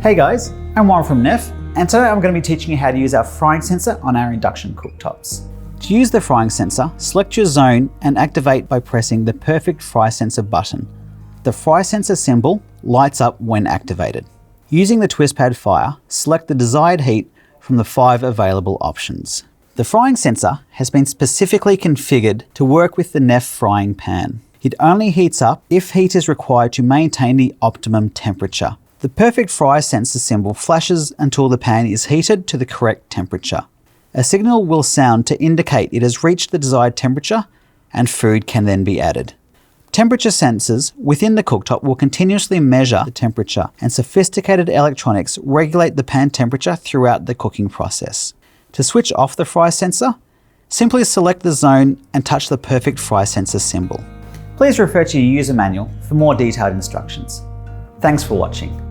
Hey guys, I'm Warren from Neff, and today I'm going to be teaching you how to use our frying sensor on our induction cooktops. To use the frying sensor, select your zone and activate by pressing the Perfect Fry Sensor button. The fry sensor symbol lights up when activated. Using the twist pad fire, select the desired heat from the 5 available options. The frying sensor has been specifically configured to work with the Neff frying pan. It only heats up if heat is required to maintain the optimum temperature. The Perfect Fry Sensor symbol flashes until the pan is heated to the correct temperature. A signal will sound to indicate it has reached the desired temperature, and food can then be added. Temperature sensors within the cooktop will continuously measure the temperature, and sophisticated electronics regulate the pan temperature throughout the cooking process. To switch off the fry sensor, simply select the zone and touch the Perfect Fry Sensor symbol. Please refer to your user manual for more detailed instructions. Thanks for watching.